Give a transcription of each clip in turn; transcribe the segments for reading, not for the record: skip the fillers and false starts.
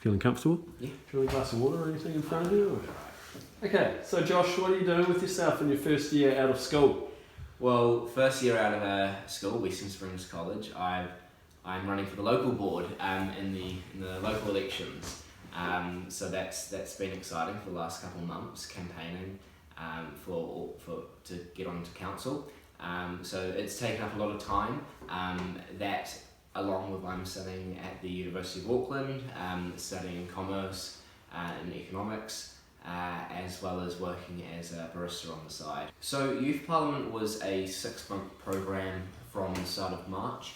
Feeling comfortable? Yeah. Do you want a glass of water or anything in front of you? Okay, so Josh, what are you doing with yourself in your first year out of school? Well, first year out of school, Western Springs College, I'm running for the local board in the local elections. So that's been exciting for the last couple of months, campaigning to get onto council. So it's taken up a lot of time. That along with I'm studying at the University of Auckland, studying commerce and economics, as well as working as a barista on the side. So Youth Parliament was a 6-month program from the start of March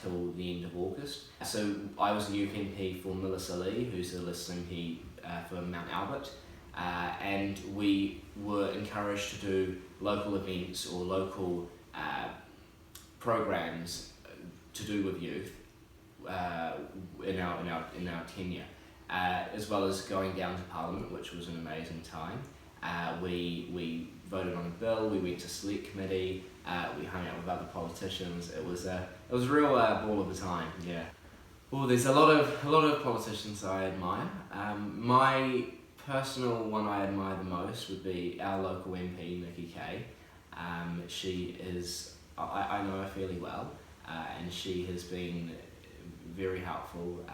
till the end of August. So I was a youth MP for Melissa Lee, who's a List MP for Mount Albert, and we were encouraged to do local events or local programs to do with youth in our tenure, as well as going down to Parliament, which was an amazing time. We voted on a bill. We went to select committee. We hung out with other politicians. It was a real ball of a time. Yeah. Well, there's a lot of politicians I admire. My personal one I admire the most would be our local MP, Nikki Kay. She is, I know her fairly well, and she has been very helpful.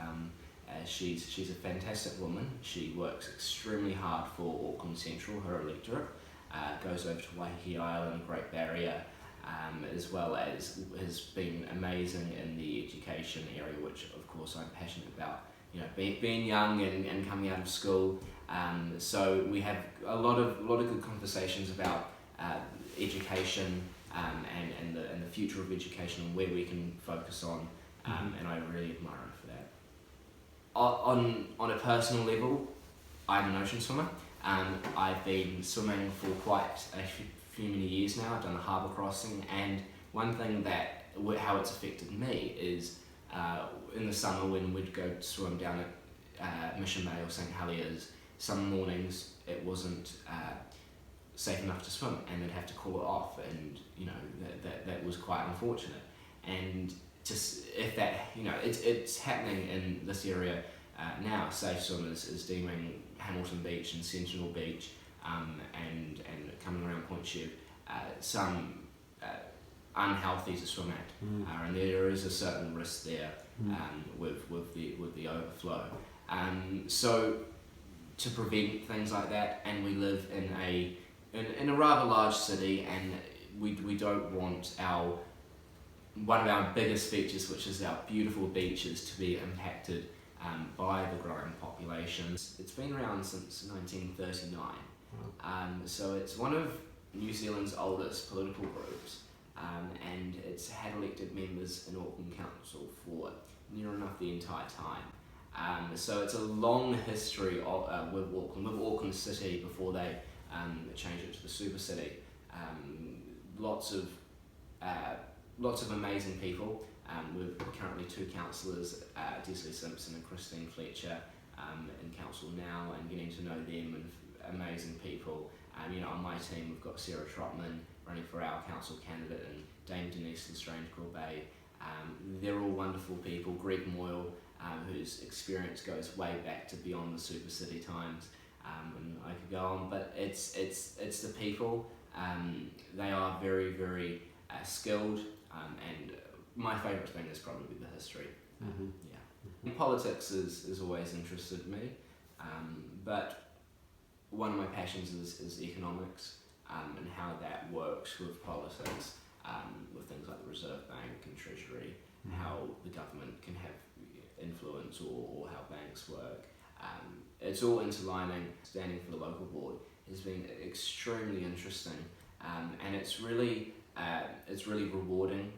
She's a fantastic woman. She works extremely hard for Auckland Central, her electorate. Goes over to Waiheke Island, Great Barrier, as well as has been amazing in the education area, which of course I'm passionate about. You know, being young and coming out of school. So we have a lot of good conversations about education and the future of education and where we can focus on. And I really admire her for that. On a personal level, I'm an ocean swimmer. I've been swimming for quite a few many years now. I've done a harbour crossing, and one thing how it's affected me is in the summer when we'd go swim down at Mission Bay or St Heliers, some mornings it wasn't safe enough to swim and they'd have to call it off, and you know that was quite unfortunate. And just if that, you know, it's happening in this area now. Safe Swimmers is deeming Hamilton Beach and Sentinel Beach and coming around Point Chev some unhealthy to swim at, and there is a certain risk there with the overflow. So to prevent things like that, and we live in a rather large city, and we don't want one of our biggest features, which is our beautiful beaches, to be impacted by the growing populations. It's been around since 1939, so it's one of New Zealand's oldest political groups, and it's had elected members in Auckland Council for near enough the entire time. So it's a long history with Auckland City before they changed it to the Super City. Lots of amazing people. We've currently 2 councillors, Desley Simpson and Christine Fletcher, in council now, and getting to know them, and amazing people. You know, on my team we've got Sarah Trotman running for our council candidate, and Dame Denise Lestrange-Corbet. They're all wonderful people. Greg Moyle, whose experience goes way back to beyond the Super City times, and I could go on, but it's the people. They are very, very skilled, and my favourite thing is probably the history. Yeah. Politics is always interested me, but one of my passions is economics, and how that works with politics, with things like the Reserve Bank and Treasury, and how the government can have influence, or how banks work. It's all interlining. Standing for the local board has been extremely interesting, and it's really rewarding.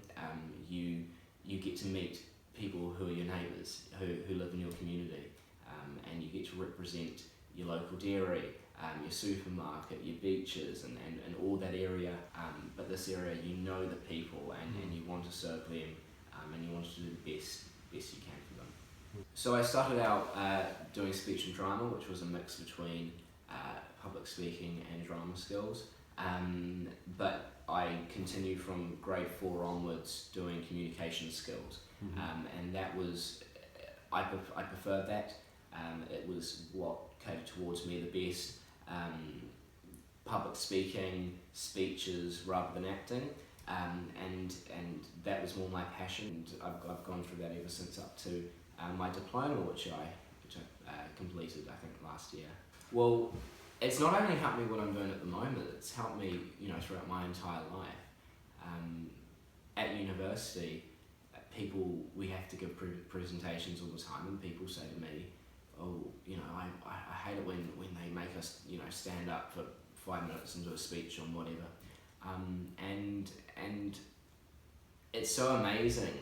You get to meet people who are your neighbours, who live in your community, and you get to represent your local dairy, your supermarket, your beaches, and all that area. But this area, you know the people, and you want to serve them, and you want to do the best you can for them. So I started out doing speech and drama, which was a mix between public speaking and drama skills. But I continued from grade 4 onwards doing communication skills, and that was, I preferred that. It was what catered towards me the best. Public speaking, speeches rather than acting, and that was more my passion. I've gone through that ever since up to my diploma, which I completed I think last year. Well, it's not only helped me what I'm doing at the moment, it's helped me throughout my entire life. At university, we have to give presentations all the time, and people say to me, oh, I hate it when they make us stand up for 5 minutes and do a speech on whatever, and it's so amazing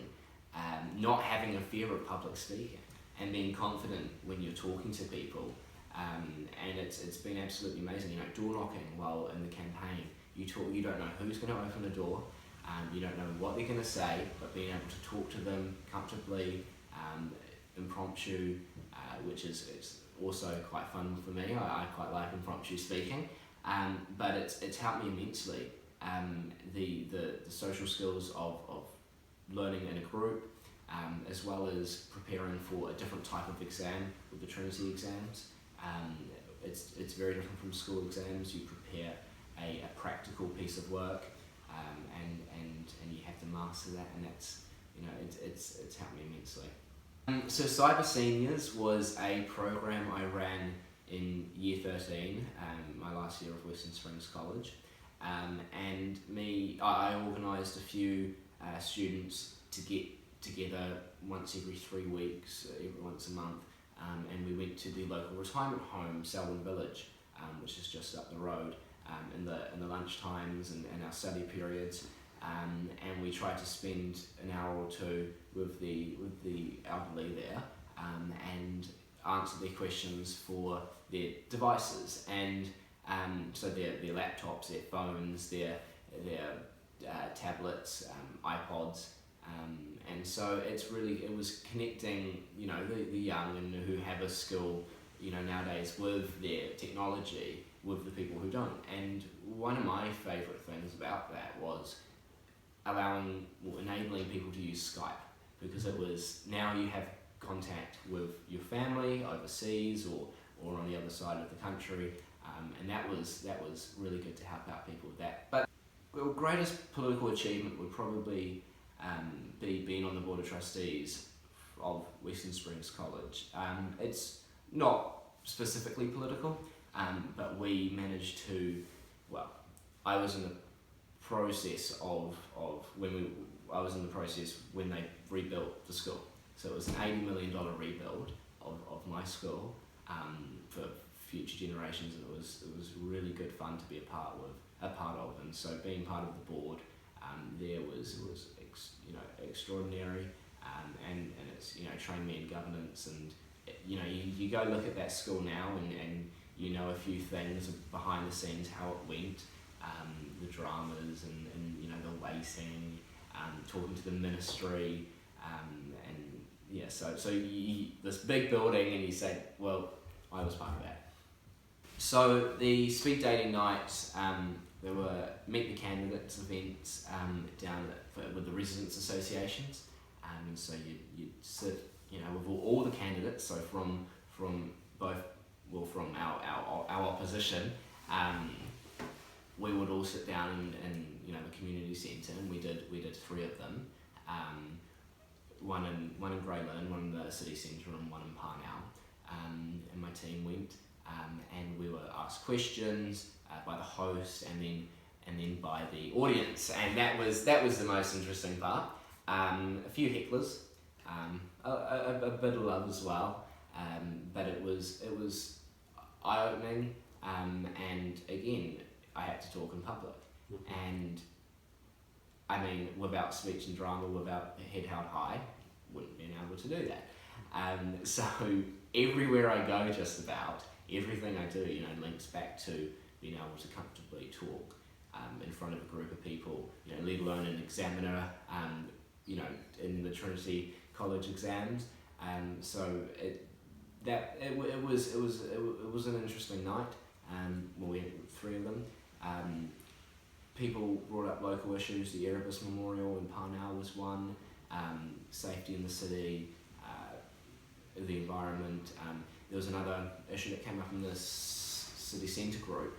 not having a fear of public speaking and being confident when you're talking to people, and it's been absolutely amazing. Door knocking while in the campaign, you don't know who's going to open the door, you don't know what they're going to say, but being able to talk to them comfortably, impromptu, which is also quite fun for me. I quite like impromptu speaking, but it's helped me immensely. The social skills of learning in a group, as well as preparing for a different type of exam with the Trinity exams. It's very different from school exams. You prepare a practical piece of work, and you have to master that, and that's it's helped me immensely. So Cyber Seniors was a program I ran in year 13, my last year of Western Springs College, and I organised a few students to get together once every 3 weeks, once a month, and we went to the local retirement home, Selwyn Village, which is just up the road, in the lunch times and our study periods, and we tried to spend an hour or two with the elderly there, and answer their questions for their devices, and so their laptops, their phones, their tablets, iPods, and so it was connecting the young and who have a skill nowadays with their technology with the people who don't. And one of my favourite things about that was enabling people to use Skype, because it was, now you have contact with your family overseas or on the other side of the country, and that was really good to help out people with that. But the greatest political achievement would probably be being on the Board of Trustees of Western Springs College. It's not specifically political, but we managed to, I was in the process when they rebuilt the school. So it was an $80 million rebuild of my school for future generations, and it was really good fun to be a part of. And so being part of the board there was extraordinary, and it's trained me in governance, and you go look at that school now and a few things behind the scenes, how it went, the dramas and the waiting, talking to the ministry, so this big building, and you say, well, I was part of that. So the speed dating nights, there were meet the candidates events down with the residents associations, and so you'd sit with all the candidates, so from both, from our opposition, we would all sit down in the community centre, and we did 3 of them, one in Grey Lynn, one in the city centre, and one in Parnell, and my team went, and we were asked questions by the host, and then by the audience, and that was the most interesting part. A few hecklers, a bit of love as well, but it was eye-opening, and again, I had to talk in public, and I mean, without speech and drama, without head held high, wouldn't been able to do that. So everywhere I go, just about everything I do, links back to being able to comfortably talk in front of a group of people, let alone an examiner, in the Trinity College exams. So it was an interesting night. We had 3 of them. People brought up local issues. The Erebus Memorial in Parnell was one. Safety in the city. the environment. There was another issue that came up in this city centre group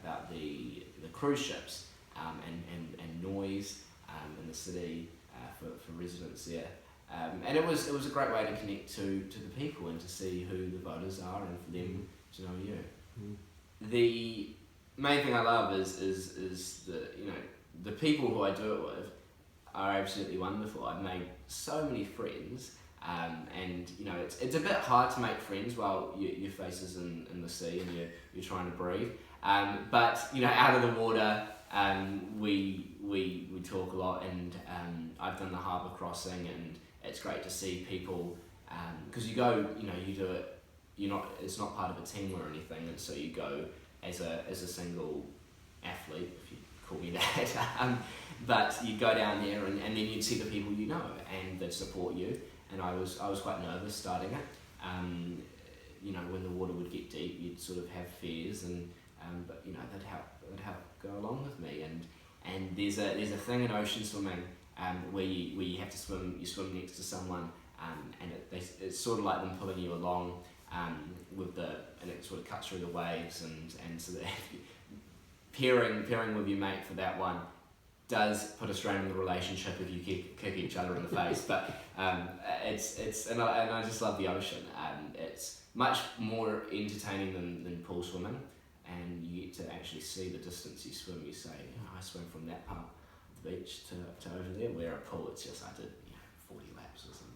about the cruise ships and noise in the city for residents there. And it was a great way to connect to the people and to see who the voters are and for them to know you. The main thing I love is the people who I do it with are absolutely wonderful. I've made so many friends, and it's a bit hard to make friends while your face is in the sea and you're trying to breathe. But out of the water, we talk a lot, and I've done the harbour crossing, and it's great to see people because you do it. It's not part of a team or anything, and so you go as a single athlete, if you call me that. But you go down there, and then you'd see the people and they'd support you. And I was quite nervous starting it. When the water would get deep, you'd sort of have fears, but they'd help go along with me. And there's a thing in ocean swimming where you have to swim. You swim next to someone, and it's sort of like them pulling you along and it sort of cuts through the waves, and so that pairing with your mate for that one does put a strain on the relationship if you kick each other in the face. But and I just love the ocean. It's much more entertaining than pool swimming, and you get to actually see the distance you swim. You say, I swam from that part of the beach to over there, where at pool it's just I did 40 laps or something.